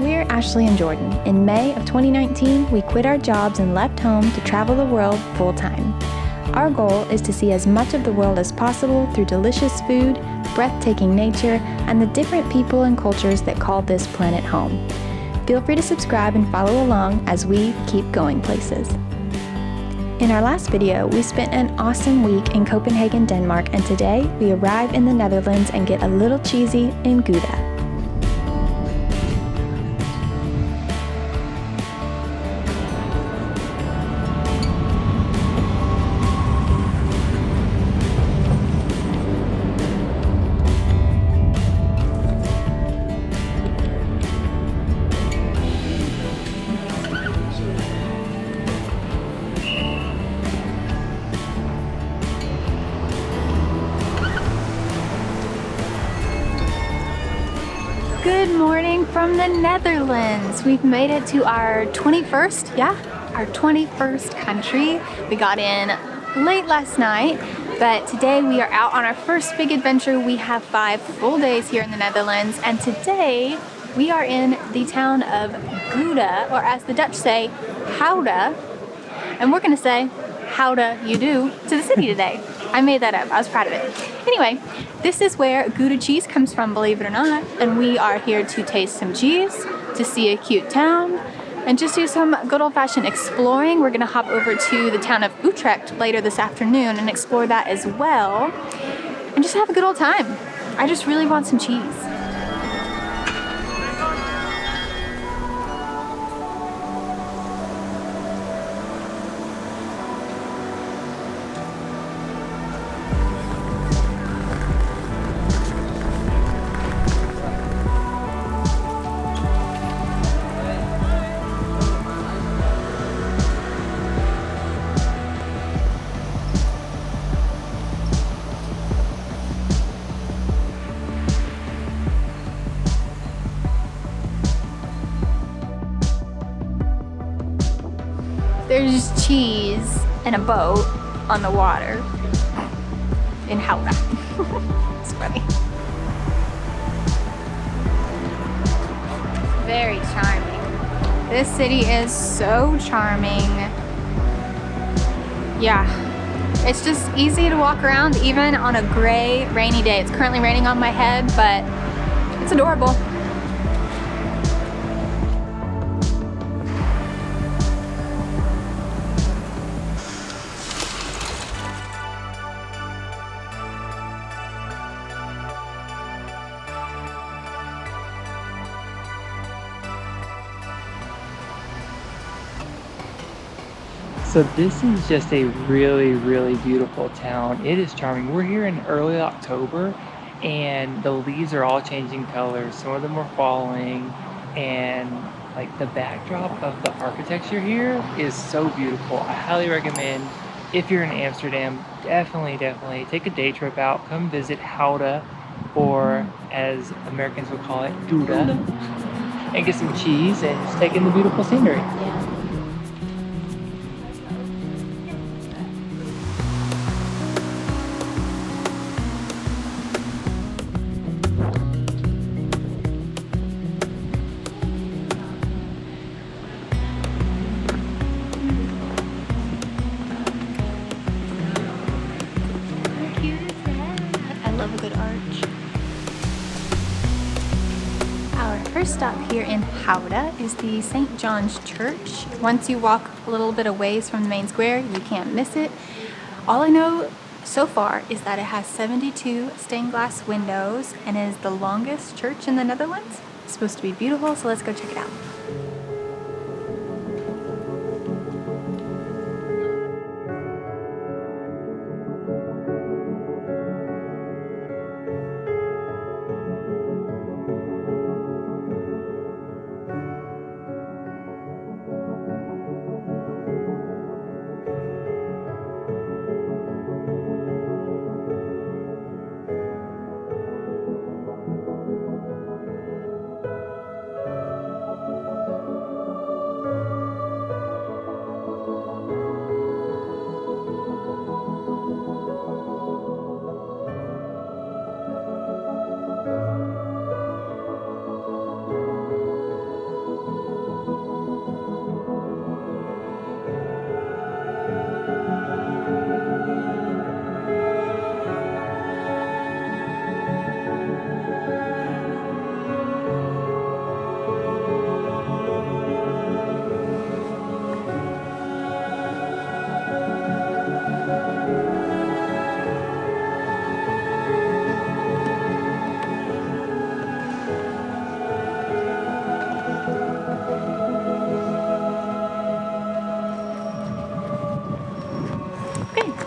We're Ashley and Jordan. In May of 2019, we quit our jobs and left home to travel the world full-time. Our goal is to see as much of the world as possible through delicious food, breathtaking nature, and the different people and cultures that call this planet home. Feel free to subscribe and follow along as we keep going places. In our last video, we spent an awesome week in Copenhagen, Denmark, and today we arrive in the Netherlands and get a little cheesy in Gouda. Good morning from the Netherlands. We've made it to our 21st, our 21st country. We got in late last night, but today we are out on our first big adventure. We have 5 full days here in the Netherlands, and today we are in the town of Gouda, or as the Dutch say, Gouda, and we're gonna say, howda you do to the city today. I made that up, I was proud of it. Anyway, this is where Gouda cheese comes from, believe it or not, and we are here to taste some cheese, to see a cute town, and just do some good old-fashioned exploring. We're gonna hop over to the town of Utrecht later this afternoon and explore that as well, and just have a good old time. I just really want some cheese. There's cheese and a boat on the water in Gouda. It's funny. Very charming. This city is so charming. Yeah, it's just easy to walk around even on a gray, rainy day. It's currently raining on my head, but it's adorable. So this is just a really, really beautiful town. It is charming. We're here in early October and the leaves are all changing colors. Some of them are falling, and like the backdrop of the architecture here is so beautiful. I highly recommend, if you're in Amsterdam, definitely take a day trip out. Come visit Gouda, or as Americans would call it, Gouda, and get some cheese and just take in the beautiful scenery. Yeah. Love a good arch. Our first stop here in Gouda is the St. John's Church. Once you walk a little bit away from the main square, you can't miss it. All I know so far is that it has 72 stained glass windows and is the longest church in the Netherlands. It's supposed to be beautiful, so let's go check it out.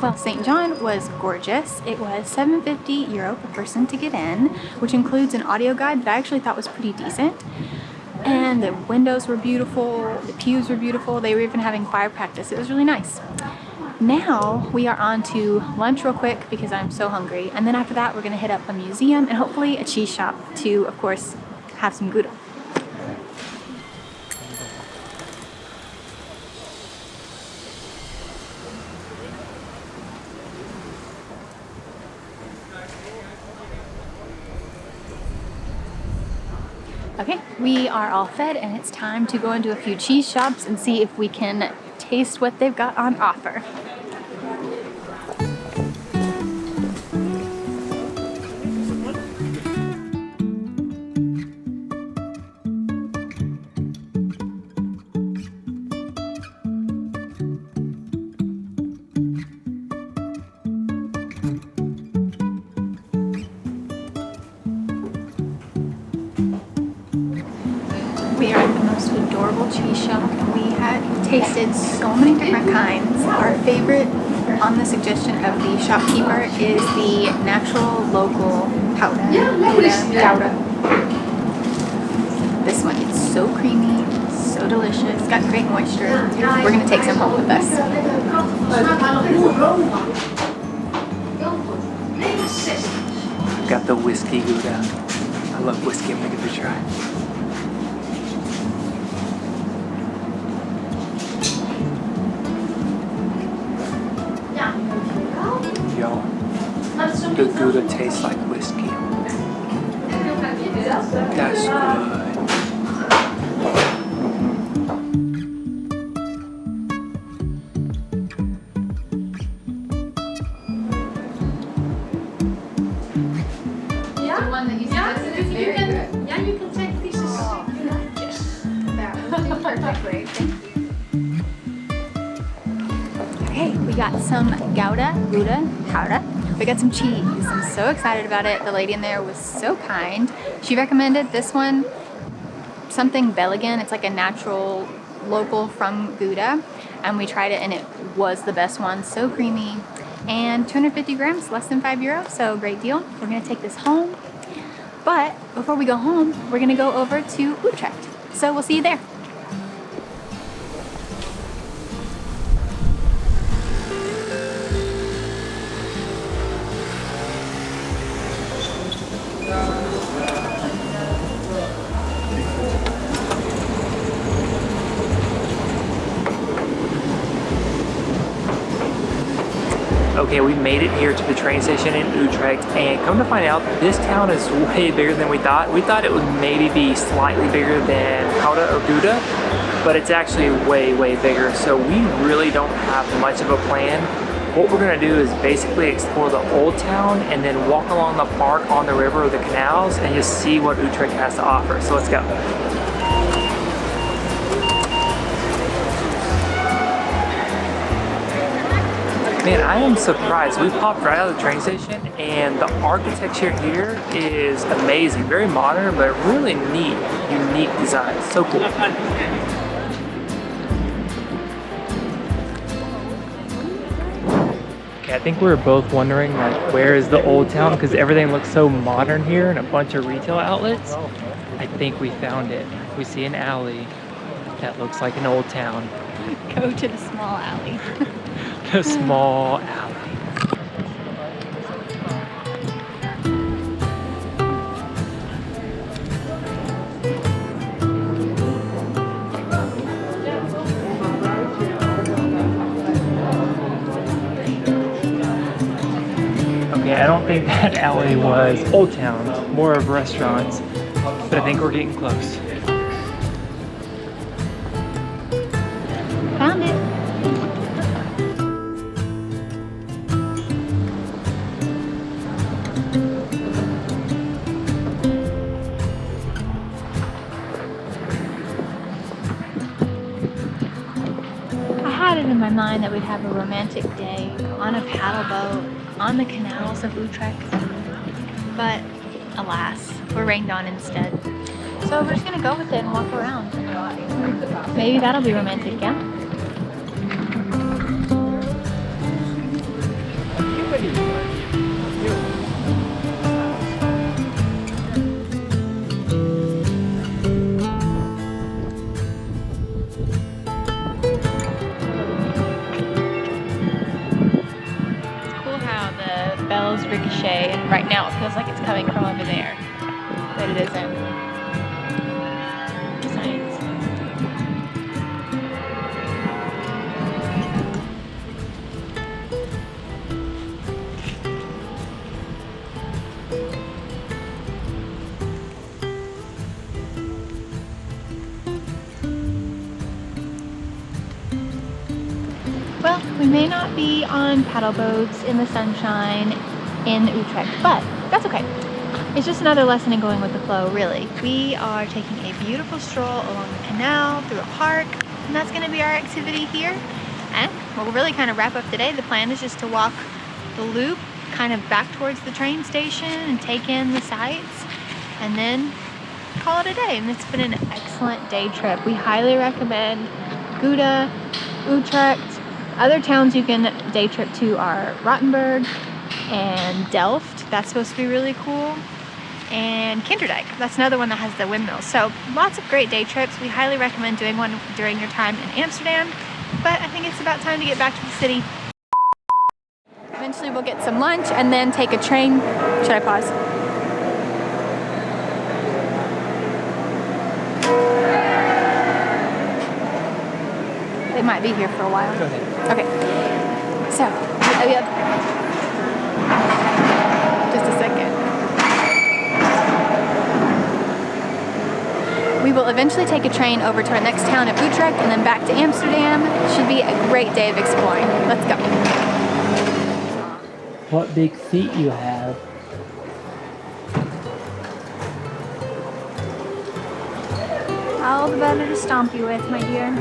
Well, St. John was gorgeous. It was €7.50 per person to get in, which includes an audio guide that I actually thought was pretty decent. And the windows were beautiful, the pews were beautiful, they were even having choir practice. It was really nice. Now we are on to lunch real quick because I'm so hungry. And then after that, we're gonna hit up a museum and hopefully a cheese shop to, of course, have some Gouda. Okay, we are all fed and it's time to go into a few cheese shops and see if we can taste what they've got on offer. We are at the most adorable cheese shop and we had tasted so many different kinds. Our favorite, on the suggestion of the shopkeeper, is the natural local powder, Gouda. This one is so creamy, so delicious, it's got great moisture. We're going to take some home with us. I've got the whiskey Gouda. I love whiskey, I'm gonna give it a try. Y'all, the Gouda tastes like whiskey. That's good. Yeah, you can take pieces. Yes. That would be perfect. Thank you. Okay, we got some Gouda powder. We got some cheese. I'm so excited about it. The lady in there was so kind. She recommended this one, something Belgian. It's like a natural local from Gouda. And we tried it and it was the best one. So creamy. And 250 grams, less than €5. So great deal. We're gonna take this home. But before we go home, we're gonna go over to Utrecht. So we'll see you there. Okay, we made it here to the train station in Utrecht, and come to find out, this town is way bigger than we thought. We thought it would maybe be slightly bigger than Gouda or Gouda, but it's actually way, way bigger. So we really don't have much of a plan. What we're gonna do is basically explore the old town and then walk along the park on the river or the canals and just see what Utrecht has to offer. So let's go. Man, I am surprised. We popped right out of the train station and the architecture here is amazing. Very modern, but really neat, unique design. So cool. Okay, I think we were both wondering like where is the old town because everything looks so modern here and a bunch of retail outlets. I think we found it. We see an alley that looks like an old town. Go to the small alley. A small alley. Okay, I don't think that alley was Old Town, more of restaurants, but I think we're getting close. Found it. In my mind that we'd have a romantic day on a paddle boat on the canals of Utrecht, but alas, we're rained on instead. So we're just gonna go with it and walk around. Maybe that'll be romantic, yeah? Cool how the bells ricochet, and right now it feels like it's coming from over there, but it isn't. Science. Well, we may not be on paddle boats in the sunshine in Utrecht, but that's okay. It's just another lesson in going with the flow, really. We are taking a beautiful stroll along the canal, through a park, and that's gonna be our activity here. And we'll really kind of wrap up the day. The plan is just to walk the loop, kind of back towards the train station and take in the sights, and then call it a day. And it's been an excellent day trip. We highly recommend Gouda, Utrecht. Other towns you can day trip to are Rottenburg and Delft. That's supposed to be really cool. And Kinderdijk, that's another one that has the windmills. So lots of great day trips. We highly recommend doing one during your time in Amsterdam, but I think it's about time to get back to the city. Eventually we'll get some lunch and then take a train. Should I pause? They might be here for a while. Go ahead. Okay, so we have just a second. We will eventually take a train over to our next town of Utrecht and then back to Amsterdam. Should be a great day of exploring. Let's go. What big feet you have. All the better to stomp you with, my dear.